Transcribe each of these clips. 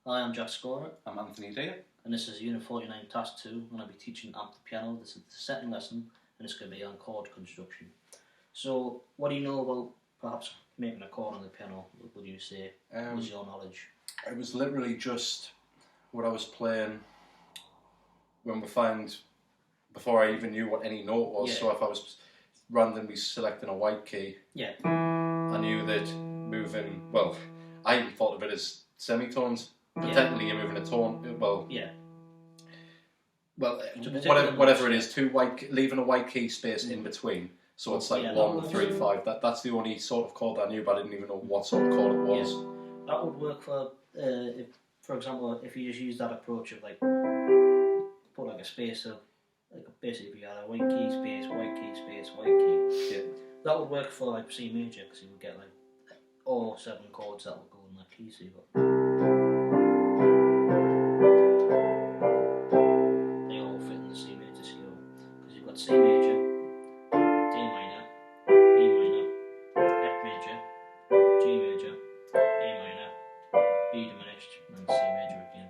Hi, I'm Jack Scorer, I'm Anthony Deer. and this is Unit 49 Task 2. I'm going to be teaching amp the piano. This is the second lesson, and it's going to be on chord construction. So, what do you know about perhaps making a chord on the piano? What would you say was your knowledge? It was literally just what I was playing when we found, before I even knew what any note was. Yeah. So if I was randomly selecting a white key, Yeah. I knew that moving, well, I even thought of it as semitones, but Yeah. technically you're moving a tone, Yeah. well, So particular whatever it notes, is, leaving a white key space in between. So it's like Yeah, 1, 3, 5. That's the only sort of chord I knew, but I didn't even know what sort of chord it was. Yeah. That would work for, for example, if you just use that approach of like, put like a space of, like basically if you had a white key space, white key space, white key. Yeah. That would work for like C major, because you would get like all 7 chords that would go in that key, so you got. They all fit in the C major scale, because you've got C major, D minor, E minor, F major, G major, A minor, B diminished, and C major again.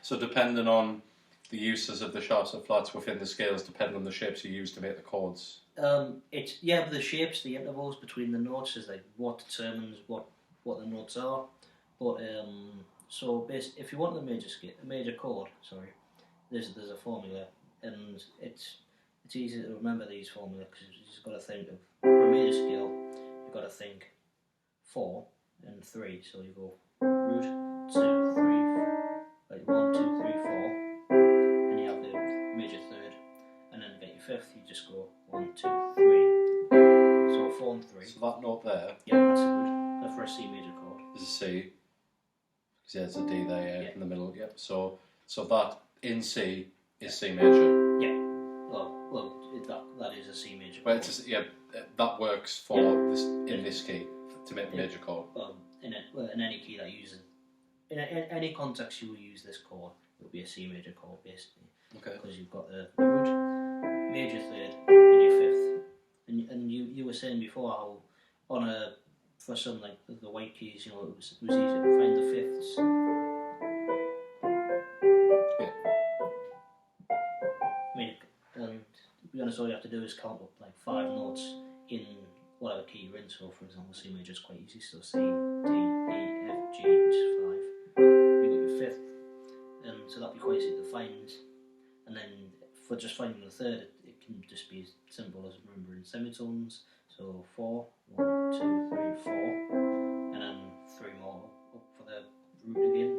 So depending on the uses of the sharps and flats within the scales, depending on the shapes you use to make the chords. But the shapes, the intervals between the notes is like what determines what the notes are. But so basically, if you want a major chord, there's a formula, and it's easy to remember these formulas because you just got to think of, for a major scale, you've got to think 4 and 3. So you go root 2, 3, like 1, 2, 3, 4, and you have the major third, and then to get your fifth, you just go 1, 2, 3. So 4 and 3. So that note there, Yeah, that's a good. That's for a C major chord. is a C. Yeah, it's a D there, yeah, in the middle. Yeah. So that in C is C major. Yeah. Well, that is a C major. But chord. it's that works for this in this key to make the major chord. In any key that uses, in any context you will use this chord, it will be a C major chord basically. Okay. Because you've got the root, major third, and your fifth, and you were saying before how for some like the white keys, it was easy to find the fifths. Yeah. I mean, and to be honest, all you have to do is count up like 5 notes in whatever key you're in. So, for example, C major is quite easy. So C, D, E, F, G, which is 5. You got your fifth, and so that'd be quite easy to find. And then for just finding the third, it can just be as simple as remembering semitones. So 4, 1, 2, 3, 4, and then 3 more up for the root again.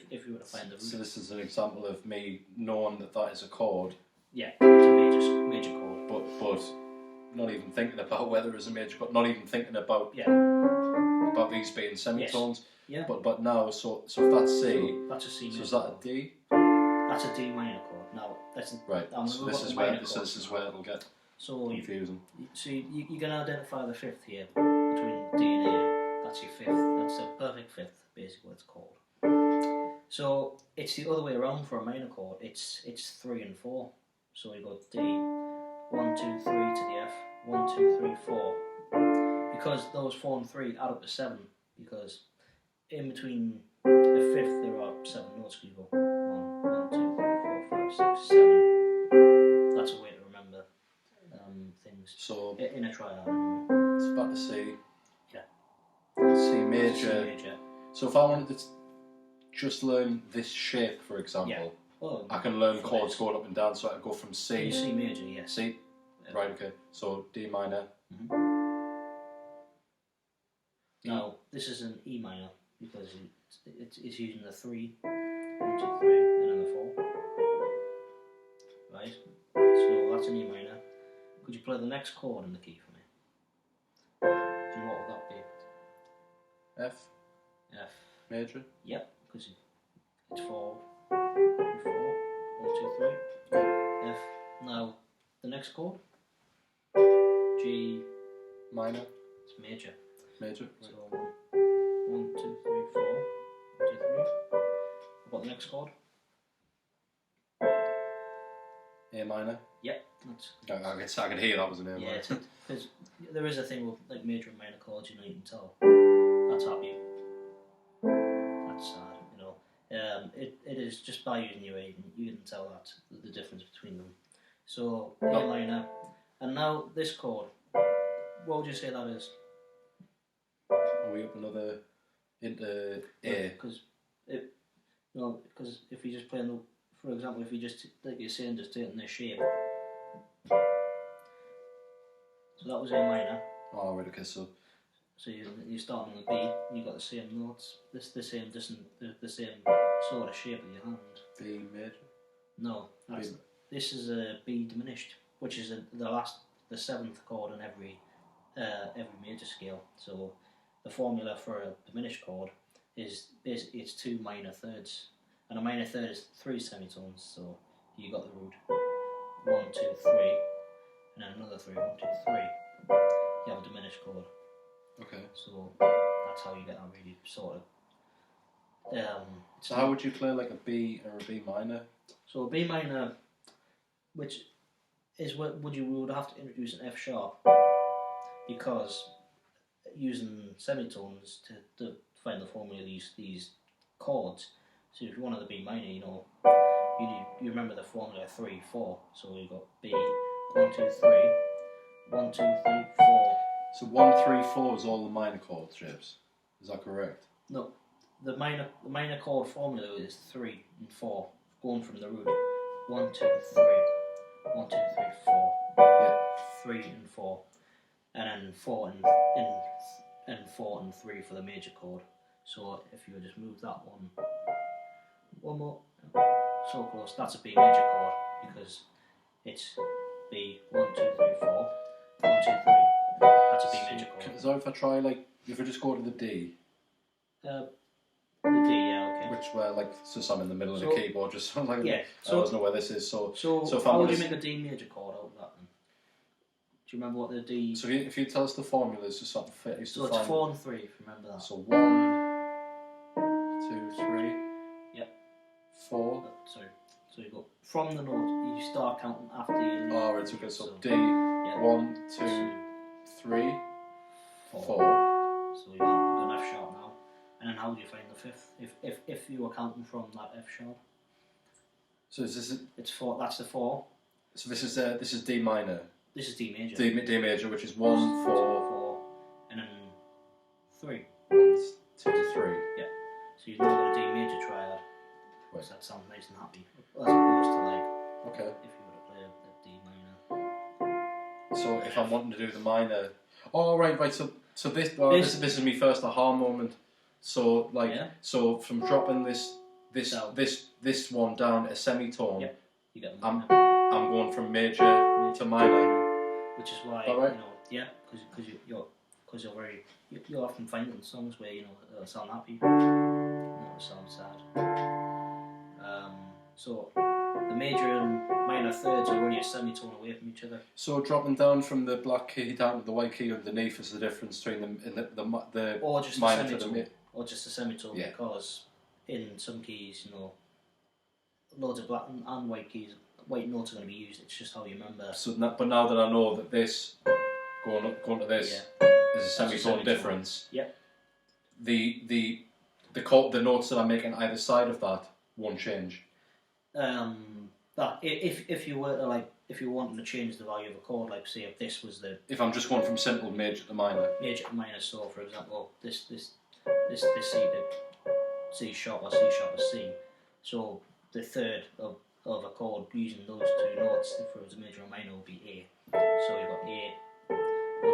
If you were to find the root. So this is an example of me knowing that is a chord. Yeah, it's a major chord. But not even thinking about whether it's a major chord. Not even thinking about these being semitones. Yes. Yeah. But now, so if that's C, that's a C major. So is that a D? That's a D minor chord. Now that's right. So this is where it'll get confusing. So you can identify the fifth here between D and A. That's your fifth. That's a perfect fifth, basically what it's called. So it's the other way around for a minor chord. It's 3 and 4. So you go D, 1, 2, 3 to the F, 1, 2, 3, 4. Because those 4 and 3 add up to 7. Because in between the fifth there are 7 notes. You go 1, 2, 3, 4, 5, 6, 7. That's a way to remember things. So in a triad. It's back to C. Yeah. C major. C major. So if I wanted to just learn this shape, for example, I can learn chords going up and down. So I can go from C. C major, yes. C. Yeah. Right. Okay. So D minor. Now this is an E minor because it's using the 3, 1, 2, 3, and then the 4. Right. So that's an E minor. Could you play the next chord in the key for me? And what would that be? F. F. Major. Yep. Because it's 4, 3, 4, 1, 2, 3. F. Now the next chord. G. Minor. It's major. Major. So 1, 2, 3, 4, 1, 2, 3. What about the next chord? A minor. Yep. I can hear that was an A minor. Yeah, because there is a thing with like major and minor chords. You can tell that's happy. That's sad. is just by using your ear, you can tell that the difference between them. So A No. minor, and now this chord. What would you say that is? Are we up another into A? Because if you just play for example, if you just like you're saying, just taking this shape. So that was A minor. Oh, right. Okay. So So you start on the B, and you got the same notes, the same sort of shape of your hand. B major. No, this is a B diminished, which is the seventh chord in every major scale. So the formula for a diminished chord is basically it's 2 minor thirds, and a minor third is 3 semitones. So you got the root 1, 2, 3, and then another 3, 1, 2, 3. You have a diminished chord. Okay. So that's how you get that really sort of. So how would you play like a B or a B minor? So a B minor, which is what we would have to introduce an F sharp, because using semitones to find the formula of these chords. So if you wanted the B minor, you remember the formula 3, 4. So you've got B 1, 2, 3, 1, 2, 3, 4. So 1, 3, 4 is all the minor chord shapes. Is that correct? No, the minor chord formula is 3 and 4, going from the root. 1, 2, 3, 1, 2, 3, 4. Yeah. 3 and 4, and then 4 and 4 and 3 for the major chord. So if you would just move that one more, so close. That's a B major chord because it's B 1, 2, 3, 4, 1, 2, 3. That's a B major chord. So if I try if I just go to the D. The D, yeah, okay. Which so I'm in the middle of the keyboard, just so I don't know where this is. So if how would you make a D major chord out of that then? Do you remember what the D? So if you tell us the formulas, just something fit. So it's 4 and 3. If you remember that. So 1, 2, 3. Yep. 4. Sorry. So you go from the note. You start counting after you. Oh, right. Okay. So D. Yeah. 1, 2, 3, 4. So you've got an F sharp now. And then how would you find the fifth? If you were counting from that F sharp. So is this? It's 4. That's the 4. So this is D minor. This is D major. D major, which is 1, 4, and then 3. 1, 2, 3. Yeah. So you've now got a D major triad. Right. So that sounds nice and happy. As opposed to Okay. if you were to play a D minor. So if I'm wanting to do the minor, right. So this is my first aha moment. So so from dropping this one down a semitone, yep. You get the minor. I'm going from major to minor. Which is why right? because you're often finding songs where they'll sound happy, they'll sound sad. So the major and minor thirds are only a semitone away from each other. So dropping down from the black key down to the white key underneath is the difference between them in the or just minor a semitone, to the or just a semitone, because in some keys, loads of black and white keys. White notes are going to be used. It's just how you remember. So, but now that I know that this going to this is a semitone difference. Yep. The notes that I'm making either side of that won't change. That if you were to if you wanted to change the value of a chord, say if this was if I'm just going from simple major to minor. Major to minor. So for example, this C sharp or C sharp or C. So the third of a chord using those two notes, if it was a major or minor, would be A. So you've got A, 1,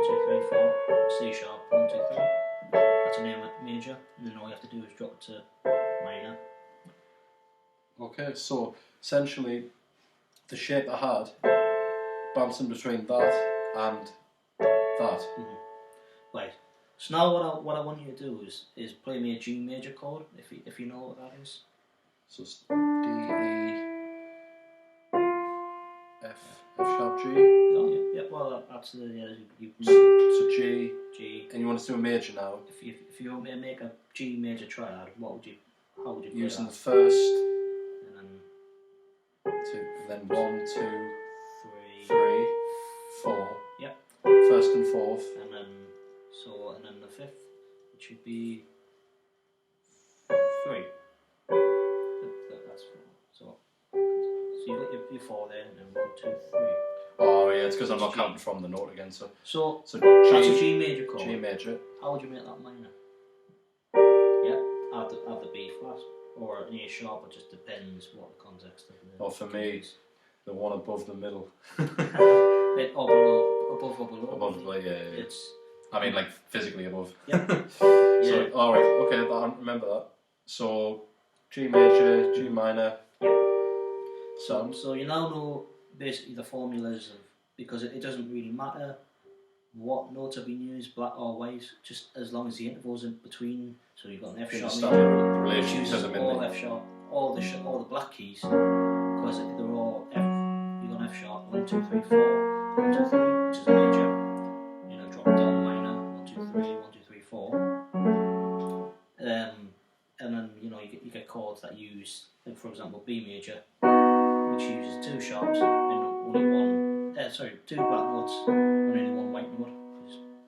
2, 3, 4, C sharp, 1, 2, 3. That's an A major, and then all you have to do is drop it to minor. Okay, so essentially, the shape I had, bouncing between that and that. Mm-hmm. Right. So now what I want you to do is play me a G major chord, if you know what that is. So D, E, F sharp, G. Oh, yeah. Well, that's the So G. And you want us to do a major now? If you want me to make a G major triad, how would you play using that? the first, and then 1, 2, 3, 4. Yep. First and fourth. And then the fifth, which would be 3. That's your 4 there, and then 1, 2, 3. Oh yeah, it's because I'm not counting from the note again. So that's a G, G major chord. G major. How would you make that minor? Yeah, add the B flat or an A sharp. It just depends what the context of the. Or for me, is. the one above the middle. Or below, above or below. Above, like, yeah. It's. I mean, like physically above. Yeah. So, all right, okay, I remember that. So, G major, G minor. Yeah. So you now know basically the formulas of, because it doesn't really matter what notes have been used, black or white, just as long as the intervals in between. So you've got an F sharp major, the relation to them all F sharp, all the black keys, because they're all F. You've got an F sharp 1, 2, 3, 4, 1, 2, 3, which is a major. You know, drop it down minor 1, 2, 3, 1, 2, 3, 4. And then you know you get chords that use, like for example, B major, which uses 2 sharps and only one. Two black notes and only one white note.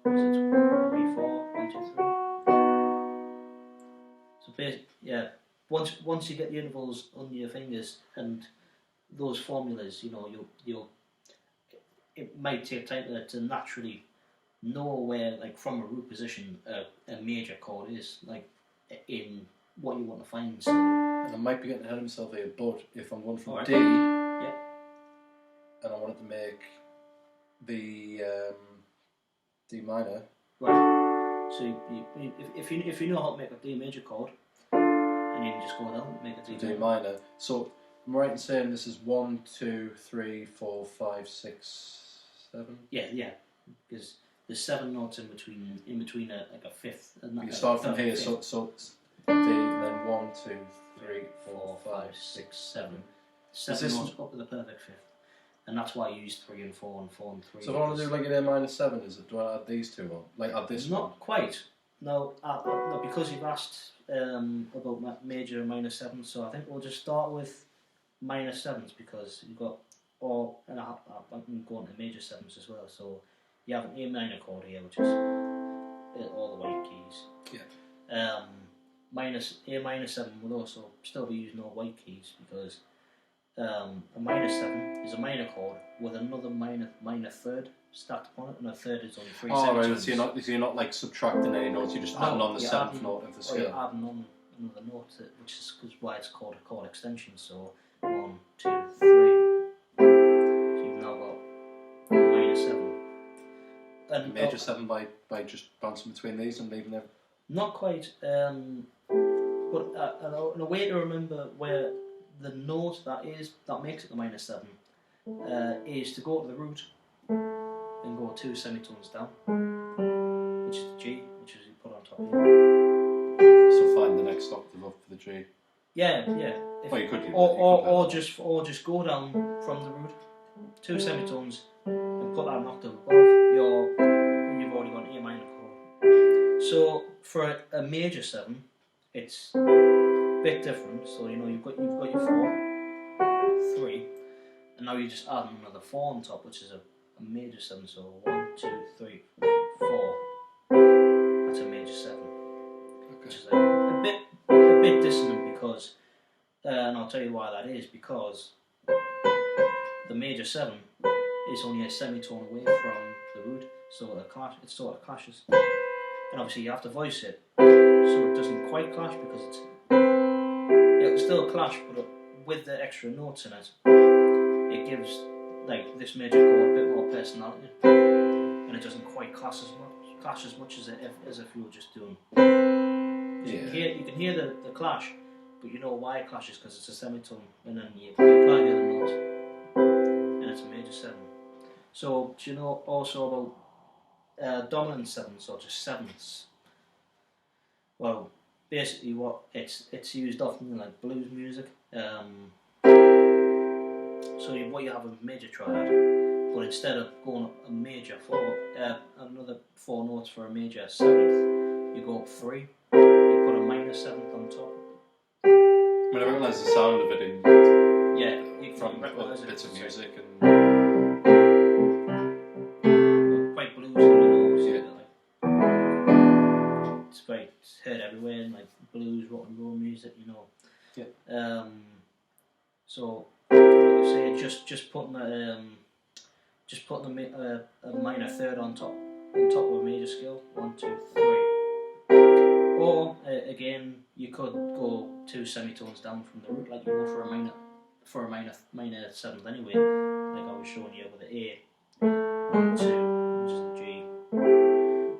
Because it's 3, 4, 1, 2, 3. So yeah, once you get the intervals under your fingers and those formulas, you know you'll it might take time to naturally know where, like from a root position, a major chord is, like in what you want to find. So, and I might be getting ahead of myself here, but if I'm going from right. D, yeah, and I wanted to make the D minor, right. So if you know how to make a D major chord, and you can just go down and make a D minor. So I'm right in saying this is 1, 2, 3, 4, 5, 6, 7. Yeah, because there's 7 notes in between like a fifth. And you start from here, so D, and then 1, 2, 3, 4, 5, 6, 7. 7 notes up to the perfect fifth, and that's why I use 3 and 4 and 4 and 3. So if I want to do like an A minor 7, do I add these two on? Like add this Not one? quite. No, because you've asked about major and minor 7s, so I think we'll just start with minor 7s, because you've got and I'm going to major 7s as well. So you have an A minor chord here, which is all the white keys. Yeah. A minor 7 will also still be using all white keys, because a minor 7 is a minor chord with another minor third stacked upon it, and a third is only 3 semitones. Right, so you're not like subtracting any notes, you're just adding on the 7th note of the scale. You're adding on another note, which is why it's called a chord extension. So 1, 2, 3. So you've now got a minor 7. And major 7 by just bouncing between these and leaving them. Not quite, but a way to remember where the note that makes it the minor 7 is to go to the root and go 2 semitones down, which is the G, which is you put on top here. So find the next octave up for the G. Yeah. Well, you could do or just go down from the root 2 semitones and put that an octave above you've already got an A minor chord. So for a major 7, it's a bit different. So you know you've got your 4, 3, and now you just add another 4 on top, which is a major 7. So 1, 2, 3, 4. That's a major 7. Okay. Which is a bit dissonant, because, and I'll tell you why that is, because the major 7 is only a semitone away from the root, so it sort of clashes. And obviously you have to voice it so it doesn't quite clash, because it'll still clash, but with the extra notes in it gives like this major chord a bit more personality, and it doesn't quite clash as much as if you were just doing. Yeah. You can hear the clash, but you know why it clashes, because it's a semitone, and then you apply the other note, and it's a major 7. So do you know also about dominant 7s, or just 7ths? Well, basically what it's used often in like blues music. So what you have a major triad, but instead of going up a major 4, another 4 notes for a major 7th, you go up 3. You put a minor 7th on top. I mean, I recognise the sound of it in from bits of music and quite bluesy, you know. It's heard everywhere in like blues, rock and roll music, you know. Yeah. So like I say, just putting a minor third on top of a major scale. 1, 2, 3. Or again, you could go 2 semitones down from the root, like you go for a minor seventh anyway. Like I was showing you with the A, 1, 2, which is the G.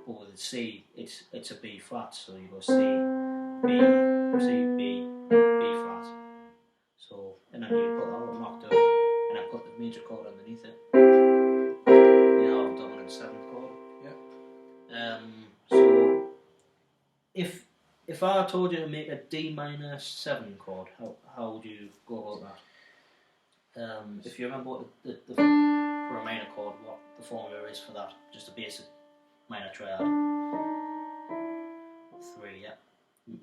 But with the C, it's a B flat, so you go C, B, C, B, B flat. So, and then you put that up an octave, and then put the major chord underneath it. You have a dominant 7th chord. Yeah. So, if I told you to make a D minor 7 chord, how would you go about that? If you remember what the for a minor chord, what the formula is for that, just a basic minor triad. 3, yeah.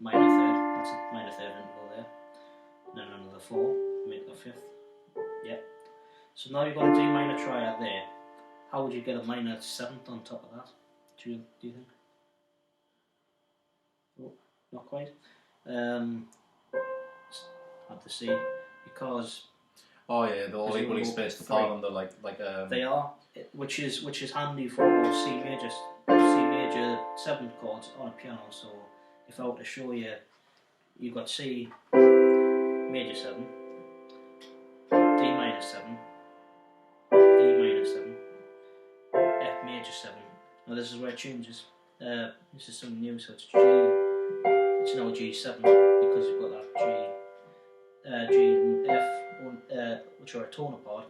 Minor third, that's a minor third interval there. And then another 4, make the 5th. Yeah. So now you've got a D minor triad there. How would you get a minor 7th on top of that? Do you think? Oh, not quite. Have to see, because oh yeah, they're all equally spaced apart on the like they are, which is handy for C major 7th chords on a piano. So if I were to show you, you've got C major 7, D minor 7, E minor 7, F major 7. Now this is where it changes. This is something new, so it's G. It's now G7 because you've got that G and F, which are a tone apart,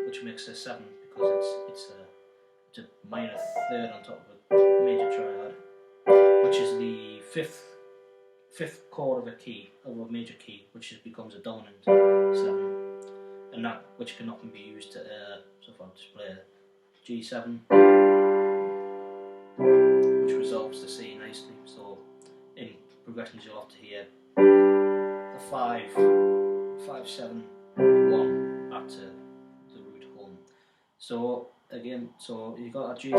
which makes a 7 because it's a minor third on top of a major triad, which is the fifth chord of a major key, which becomes a dominant 7, and that which can often be used to so if I just play G7, which resolves the C nicely. So in progressions you'll have to hear the 5, 7, 1 back to the root home. So again, so you got a G7,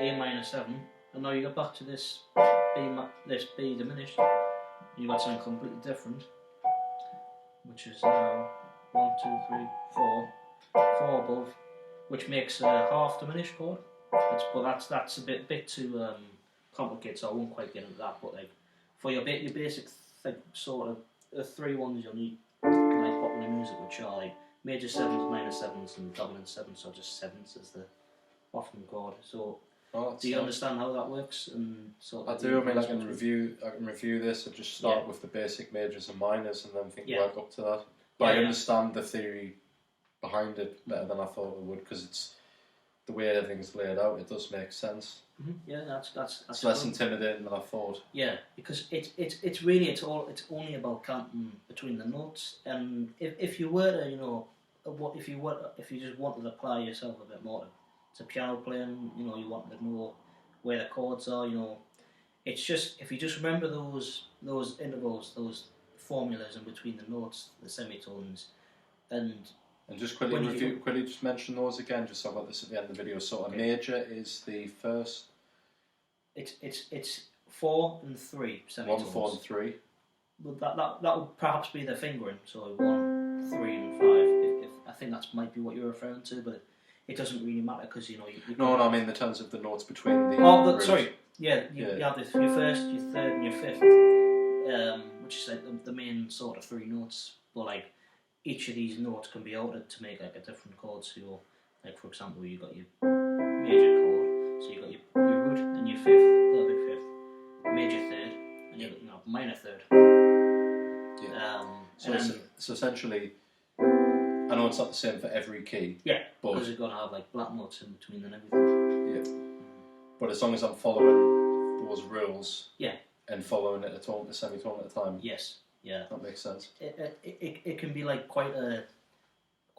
A minor 7, and now you go back to this B diminished. You got something completely different, which is now 1, 2, 3, 4 above, which makes a half diminished chord. But that's a bit too complicated, so I won't quite get into that. But like for your basic sort of the 3 ones you'll need in like popular music, which are like major 7s, minor 7s, and dominant 7s, so just 7s as the often chord. So do you understand how that works? And sort of I do. I mean, I can review this. I just start with the basic majors and minors, and then work up to that. But I understand the theory behind it better than I thought it would, because it's the way everything's laid out. It does make sense. Mm-hmm. Yeah, that's it's less intimidating than I thought. Yeah, because it's only about counting between the notes, and if you were to if you just wanted to apply yourself a bit more to piano playing, you wanted to know where the chords are, it's just if you just remember those intervals, those formulas in between the notes, the semitones, and just quickly just mention those again, just so I've got this at the end of the video. So a major is the first. It's 4 and 3 semitones. 1, 4, and 3. Well, that would perhaps be the fingering. So 1, 3, and 5. If I think that might be what you're referring to, but it doesn't really matter because you No, I mean in terms of the notes between the. Sorry. Yeah, you have your first, your third, and your fifth, which is like the main sort of 3 notes. But like each of these notes can be altered to make like a different chord. So, like for example, you got your major chord, so you got your root and your perfect fifth, major third, and you got minor third. Yeah. So essentially, I know it's not the same for every key. Yeah, because you're gonna have like black notes in between and everything. Yeah. But as long as I'm following those rules. Yeah. And following it a semitone at a time. Yes. Yeah. That makes sense. It can be like quite a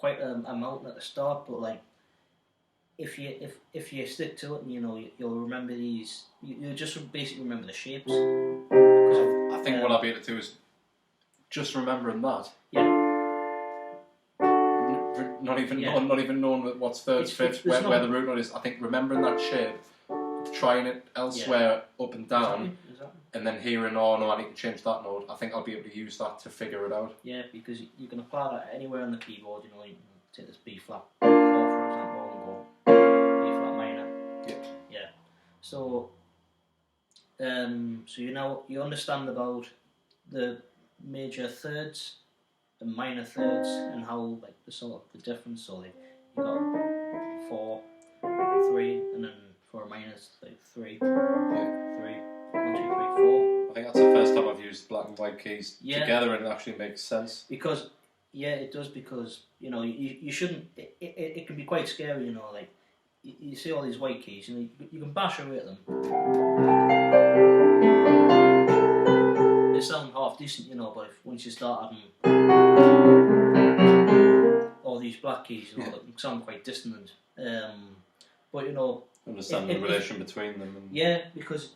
mountain at the start, but like if you stick to it and you'll remember these, you just basically remember the shapes. I think what I'll be able to do is just remembering that. Yeah. Not even knowing what's third, fifth, where the root note is. I think remembering that shape, trying it elsewhere up and down, exactly. And then hearing, oh no, I need to change that note, I think I'll be able to use that to figure it out. Yeah, because you can apply that anywhere on the keyboard. You know, you can take this B flat chord, for example, and go B flat minor. Yeah. So, so you understand about the major thirds and minor thirds and how like the sort of the difference. So like you got 4, 3, and then for a minor it's like 3, 3, 1, 2, 3, 4. I think that's the first time I've used black and white keys together, and it actually makes sense. Because it does, because you know you shouldn't. It can be quite scary, you know. Like you see all these white keys, you can bash away at them. They sound half decent, you know, but once you start having all these black keys, you know, they sound quite dissonant. But you know, understand the relation between them. And because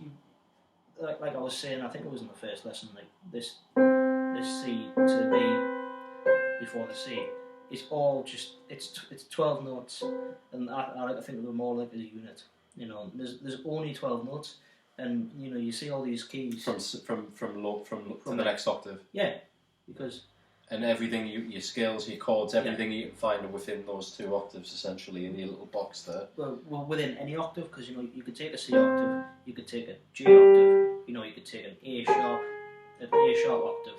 like I was saying, I think it was in the first lesson, like this C to B before the C. It's all just it's 12 notes, and I like to think of them more like a unit. You know, there's only 12 notes, and you know you see all these keys from the next octave. Yeah, because and everything your scales, your chords, everything you can find are within those 2 octaves essentially in your little box there. Well, within any octave, because you know you could take a C octave, you could take a G octave, you know you could take an A sharp octave,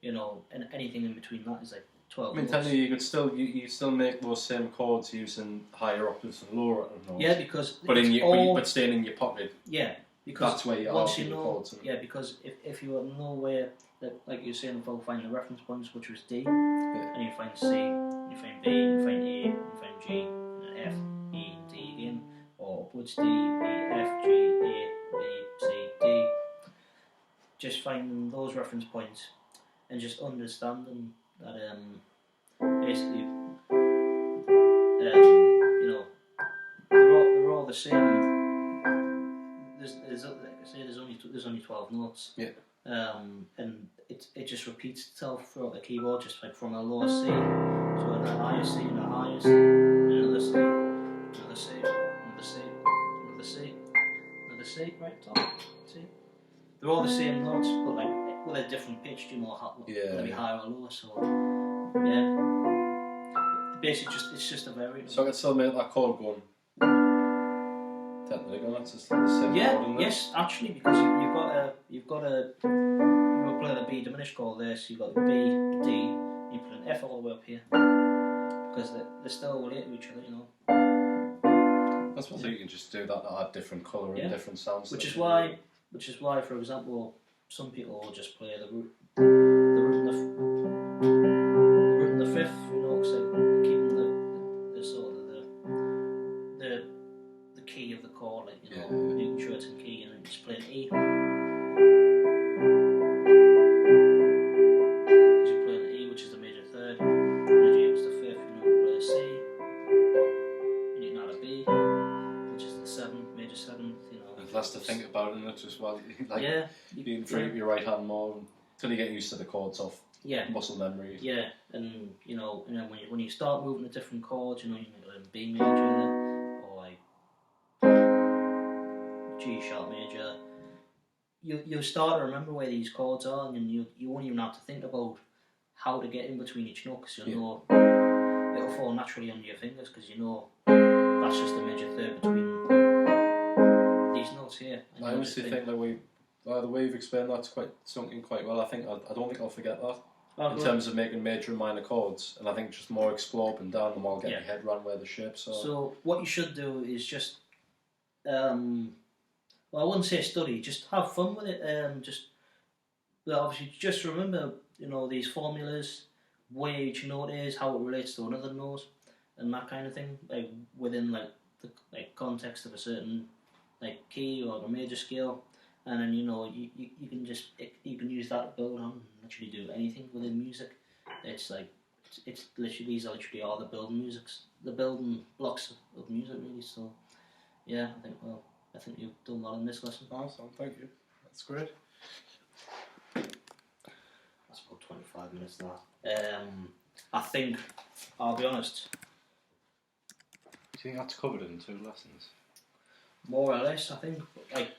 you know, and anything in between that is like 12 notes. Technically you could still you still make those same chords using higher octaves and lower octaves. Yeah, because but staying in your pocket. Yeah, because that's where you once are you know. chords. Yeah, because if you know where, like you're saying about finding the reference points, which was D, and you find C, you find B, you find A, you find G, and then F, E, D again, or upwards D, E, F, G, A, B, C, D. Just finding those reference points and just understanding that basically you know they're all the same. There's like I say, there's only 12 notes. Yeah. And it just repeats itself throughout the keyboard, just like from a lower C to a higher C and a higher C, another C, another C, another C, another C, another C, right top. See, they're all the same notes, but like with a different pitch. You know, whether be higher or lower. So basically it's just a variable. So I can still make that chord going. That's just the same chord, yes, actually, because you've got a play the B diminished chord there, so you've got the B, D, you put an F all the way up here, because they're still related to each other, you know. That's what I think you can just do that to add different colour and different sounds. Which is why, for example, some people will just play the root and the fifth, you know, because they're keeping the sort of the key of the chord, like, you know, making sure it's in key, and then just play an E. Because you play an E, which is the major third, and a G, which is the fifth, you know, you play a C, and you can add a B, which is the seventh, major seventh, you know. There's less to think about in it as well. Like, you can free up your right hand more until you get used to the chords off. Muscle memory. Yeah, and you know, when you start moving the different chords, you know, you might learn B major or like G sharp major. You'll start to remember where these chords are, and you won't even have to think about how to get in between each note, because you'll know it'll fall naturally onto your fingers, because you know that's just the major third between these notes here. I honestly think that the way you've explained that's quite sunk in quite well. I don't think I'll forget that. In terms of making major and minor chords, and I think just more explore up and down them all, get your head around where the shapes are. So what you should do is just, well, I wouldn't say study, just have fun with it. Obviously, just remember, you know, these formulas, where each note is, how it relates to another note, and that kind of thing, like within like the context of a certain like key or a major scale. And then, you know, you can use that to build on and literally do anything within music. It's like it's literally, these are literally all the building blocks of music, really. So yeah, I think you've done well in this lesson. Awesome, thank you. That's great. That's about 25 minutes now. I think, I'll be honest. Do you think that's covered in 2 lessons? More or less, I think. Like,